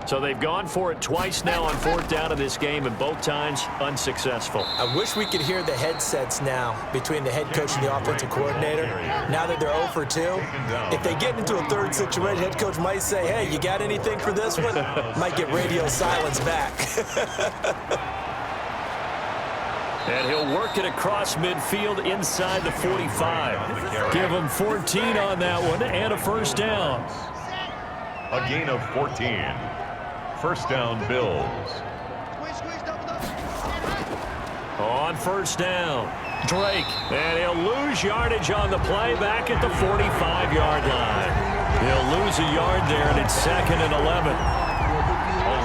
B: So they've gone for it twice now on 4th down in this game, and both times unsuccessful.
C: I wish we could hear the headsets now between the head coach and the offensive coordinator. Now that they're 0 for 2, if they get into a 3rd situation, head coach might say, hey, you got anything for this one? Might get radio silence back.
B: And he'll work it across midfield inside the 45. Give him 14 on that one and a 1st down.
A: A gain of 14. 1st down, Bills.
B: On 1st down, Drake. And he'll lose yardage on the play back at the 45-yard line. He'll lose a yard there, and it's 2nd and 11.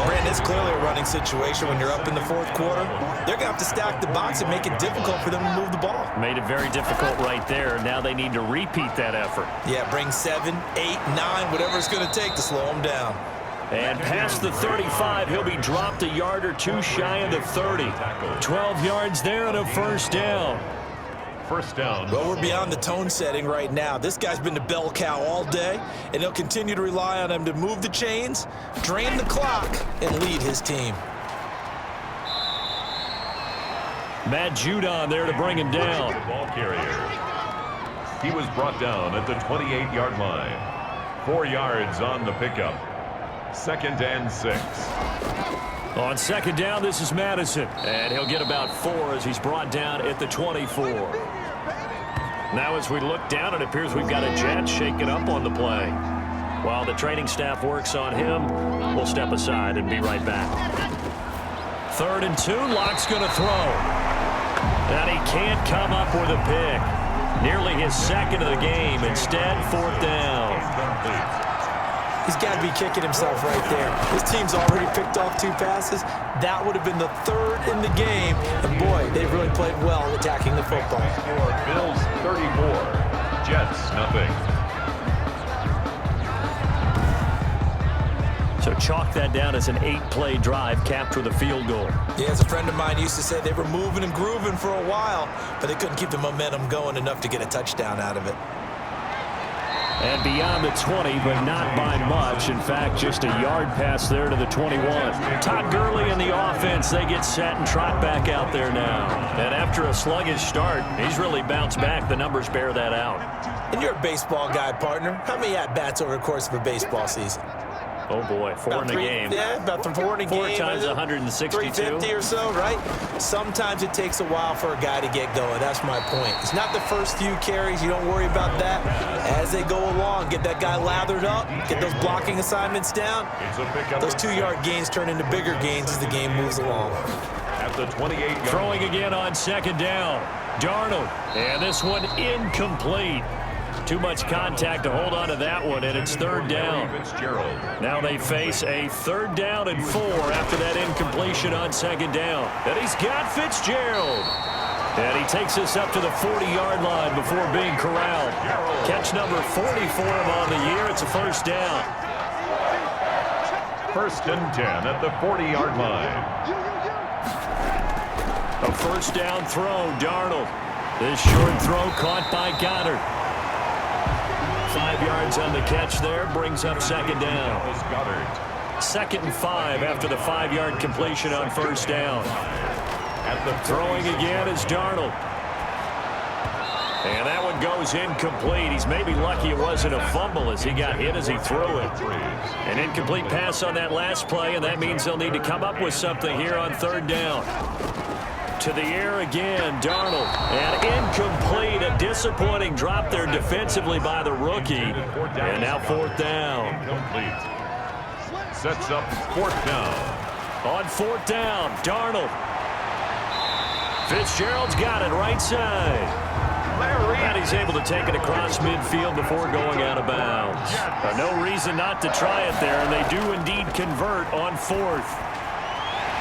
C: Brandon, it's clearly a running situation when you're up in the 4th quarter. They're going to have to stack the box and make it difficult for them to move the ball.
B: Made it very difficult right there. Now they need to repeat that effort.
C: Yeah, bring 7, 8, 9, whatever it's going to take to slow them down.
B: And past the 35, he'll be dropped a yard or two shy of the 30. 12 yards there and a 1st down.
A: 1st down.
C: Well, we're beyond the tone setting right now. This guy's been the bell cow all day, and he'll continue to rely on him to move the chains, drain the clock, and lead his team.
B: Matt Judon there to bring him down.
A: Ball carrier. He was brought down at the 28-yard line. 4 yards on the pickup. 2nd and 6.
B: On 2nd down, this is Madison. And he'll get about 4 as he's brought down at the 24. Now as we look down, it appears we've got a Jet shaking up on the play. While the training staff works on him, we'll step aside and be right back. 3rd and 2, Locke's going to throw. And he can't come up with a pick. Nearly his 2nd of the game. Instead, 4th down.
C: He's got to be kicking himself right there. His team's already picked off 2 passes. That would have been the 3rd in the game. And boy, they've really played well attacking the football.
A: Bills 34, Jets nothing.
B: So chalk that down as an 8-play drive capped with a field goal.
C: Yeah, as a friend of mine used to say, they were moving and grooving for a while, but they couldn't keep the momentum going enough to get a touchdown out of it.
B: And beyond the 20, but not by much. In fact, just a yard pass there to the 21. Todd Gurley and the offense, they get set and trot back out there now. And after a sluggish start, he's really bounced back. The numbers bear that out.
C: And you're a baseball guy, partner. How many at-bats over the course of a baseball season?
B: Oh, boy, 4 in a game.
C: Yeah, about 4 in a game.
B: 4 times 162.
C: 350 or so, right? Sometimes it takes a while for a guy to get going. That's my point. It's not the first few carries. You don't worry about that. As they go along, get that guy lathered up, get those blocking assignments down. Those 2-yard gains turn into bigger gains as the game moves along.
A: At the 28-yard.
B: Throwing again on 2nd down. Darnold. And this one incomplete. Too much contact to hold on to that one, and it's 3rd down. Now they face a 3rd down and 4 after that incompletion on 2nd down. And he's got Fitzgerald. And he takes us up to the 40-yard line before being corralled. Catch number 40 for him on the year. It's a 1st down.
A: 1st and 10 at the 40-yard line.
B: A 1st down throw, Darnold. This short throw caught by Goddard. 5 yards on the catch there. Brings up second down. 2nd and 5 after the 5-yard completion on first down. Throwing again is Darnold. And that one goes incomplete. He's maybe lucky it wasn't a fumble as he got hit as he threw it. An incomplete pass on that last play, and that means they'll need to come up with something here on 3rd down. To the air again, Darnold. And incomplete. A disappointing drop there defensively by the rookie. And now 4th down.
A: Incomplete. Sets up 4th down.
B: On 4th down, Darnold. Fitzgerald's got it right side. And he's able to take it across midfield before going out of bounds. No reason not to try it there, and they do indeed convert on 4th.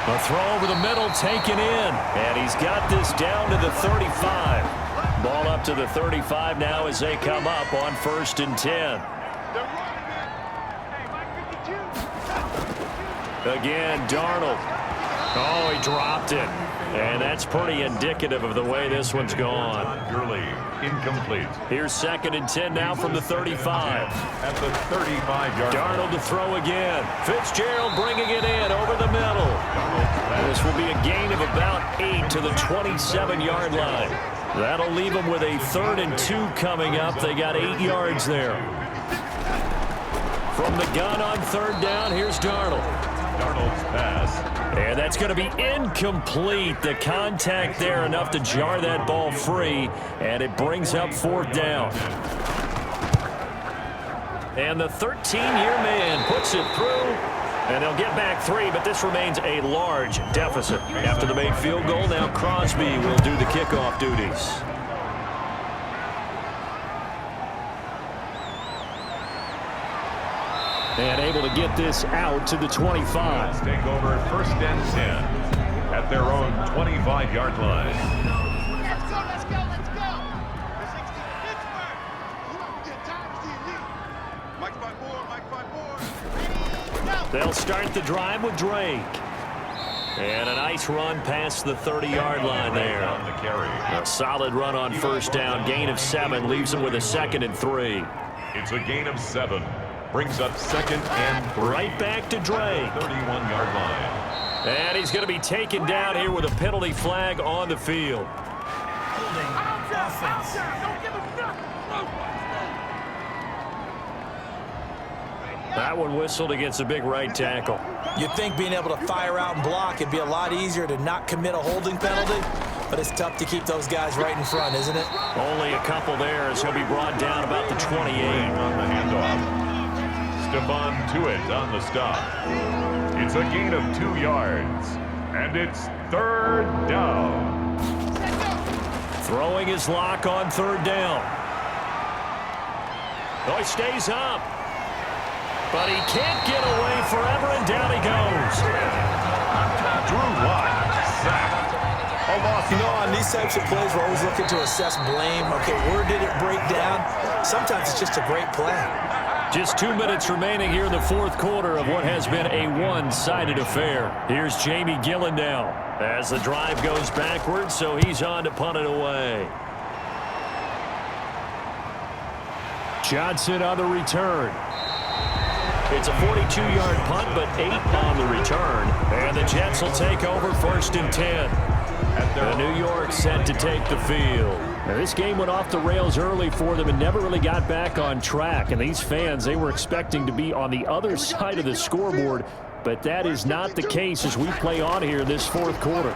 B: A throw over the middle taken in, and he's got this down to the 35. Ball up to the 35 now as they come up on 1st and 10. Again, Darnold. Oh, he dropped it. And that's pretty indicative of the way this one's gone.
A: Gurley, incomplete.
B: Here's 2nd and 10 now from the 35.
A: At the 35-yard line.
B: Darnold to throw again. Fitzgerald bringing it in over the middle. This will be a gain of about 8 to the 27-yard line. That'll leave them with a 3rd and 2 coming up. They got 8 yards there. From the gun on 3rd down, here's Darnold.
A: Darnold's pass.
B: And that's going to be incomplete. The contact there enough to jar that ball free, and it brings up 4th down. And the 13-year man puts it through, and they'll get back 3, but this remains a large deficit. After the made field goal, now Crosby will do the kickoff duties. And able to get this out to the 25.
A: Let's take over 1st and 10 at their own 25-yard line.
E: Let's go, let's go, let's go. Pittsburgh. Good times to you. Mike 5-4, Mike 5-4.
B: They'll start the drive with Drake. And a nice run past the 30-yard line there.
A: On the carry.
B: A solid run on 1st down. Gain of 7 leaves them with a 2nd and 3.
A: It's a gain of 7. Brings up 2nd and 3.
B: Right back to Drake.
A: 31-yard line.
B: And he's going to be taken down here with a penalty flag on the field.
E: Offense.
B: That one whistled against a big right tackle.
C: You'd think being able to fire out and block, it'd be a lot easier to not commit a holding penalty, but it's tough to keep those guys right in front, isn't it?
B: Only a couple there as he'll be brought down about the 28.
A: On the handoff. Stephon Tuitt on the stop. It's a gain of 2 yards, and it's 3rd down.
B: Throwing his lock on 3rd down. Oh, he stays up. But he can't get away forever, and down he goes.
A: Drew Lock sacked. A loss.
C: You know, on these types of plays, we're always looking to assess blame. Okay, where did it break down? Sometimes it's just a great play.
B: Just 2 minutes remaining here in the 4th quarter of what has been a one-sided affair. Here's Jamie Gillen now as the drive goes backwards, so he's on to punt it away. Johnson on the return. It's a 42-yard punt, but 8 on the return. And the Jets will take over 1st and 10. And New York set to take the field. Now, this game went off the rails early for them and never really got back on track. And these fans, they were expecting to be on the other side of the scoreboard, but that is not the case as we play on here this 4th quarter.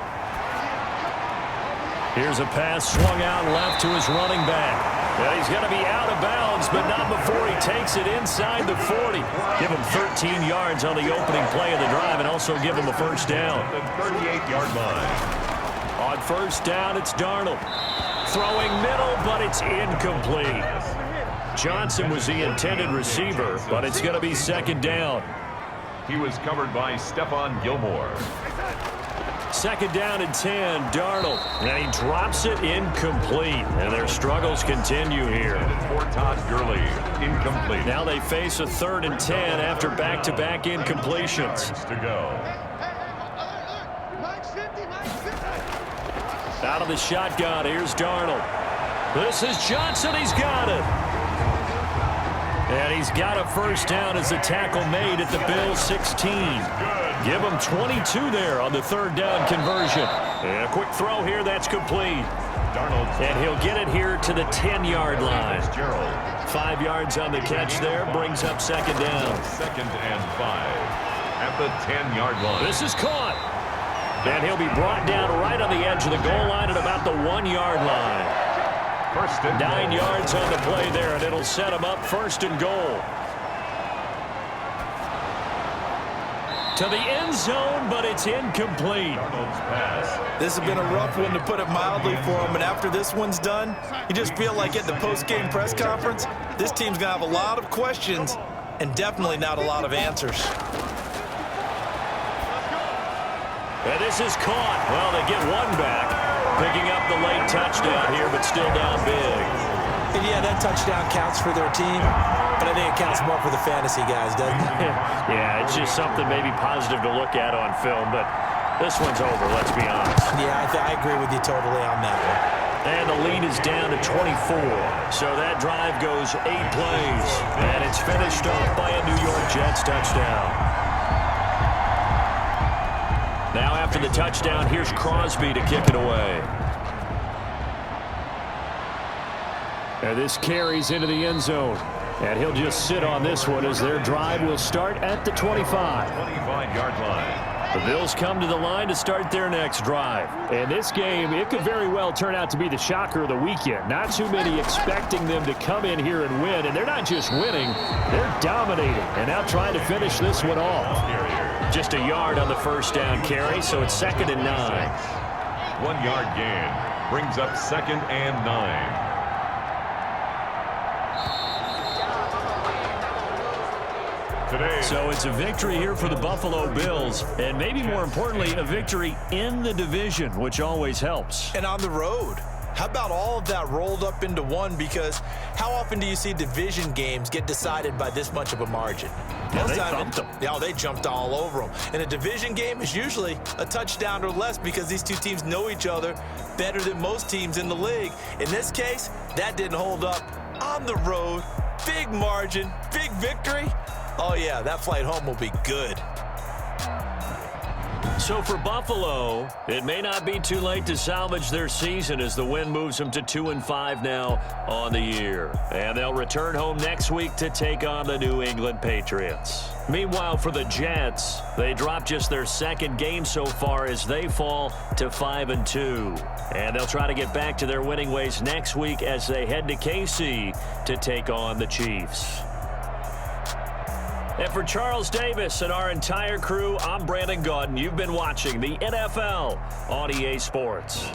B: Here's a pass swung out left to his running back. And he's going to be out of bounds, but not before he takes it inside the 40. Give him 13 yards on the opening play of the drive and also give him a 1st down.
A: The 38-yard line.
B: On 1st down, it's Darnold. Throwing middle, but it's incomplete. Johnson was the intended receiver, but it's going to be 2nd down.
A: He was covered by Stephon Gilmore.
B: 2nd down and 10, Darnold. And he drops it incomplete. And their struggles continue here.
A: For Todd Gurley, incomplete.
B: Now they face a 3rd and 10 after back-to-back incompletions.
A: To go.
B: Out of the shotgun, here's Darnold. This is Johnson, he's got it. And he's got a first down as the tackle made at the Bills' 16. Give him 22 there on the third down conversion. And a quick throw here, that's complete. And he'll get it here to the 10-yard line. 5 yards on the catch there, brings up second down.
A: 2nd and 5 at the 10-yard line.
B: This is caught. And he'll be brought down right on the edge of the goal line at about the 1-yard line. 9 yards on the play there, and it'll set him up 1st and goal. To the end zone, but it's incomplete.
C: This has been a rough one, to put it mildly, for him. And after this one's done, you just feel like at the post-game press conference, this team's going to have a lot of questions and definitely not a lot of answers.
B: And this is caught. Well, they get one back, picking up the late touchdown here, but still down big.
C: And yeah, that touchdown counts for their team, but I think it counts more for the fantasy guys, doesn't it?
B: Yeah, it's just something maybe positive to look at on film, but this one's over, let's be honest.
C: Yeah, I agree with you totally on that one.
B: And the lead is down to 24. So that drive goes 8 plays, and it's finished off by a New York Jets touchdown. Now after the touchdown, here's Crosby to kick it away. And this carries into the end zone. And he'll just sit on this one as their drive will start at the 25.
A: 25-yard line.
B: The Bills come to the line to start their next drive. And this game, it could very well turn out to be the shocker of the weekend. Not too many expecting them to come in here and win. And they're not just winning, they're dominating. And now trying to finish this one off. Just a yard on the first down carry, so it's 2nd and 9.
A: 1-yard gain brings up 2nd and 9.
B: So it's a victory here for the Buffalo Bills, and maybe more importantly, a victory in the division, which always helps.
C: And on the road. How about all of that rolled up into one? Because how often do you see division games get decided by this much of a margin?
B: Yeah, they thumped them.
C: Yeah, they jumped all over them. And a division game is usually a touchdown or less because these two teams know each other better than most teams in the league. In this case, that didn't hold up. On the road, big margin, big victory. Oh, yeah, that flight home will be good.
B: So for Buffalo, it may not be too late to salvage their season as the win moves them to 2-5 now on the year. And they'll return home next week to take on the New England Patriots. Meanwhile, for the Jets, they dropped just their 2nd game so far as they fall to 5-2. And they'll try to get back to their winning ways next week as they head to KC to take on the Chiefs. And for Charles Davis and our entire crew, I'm Brandon Gaudin. You've been watching the NFL on EA Sports.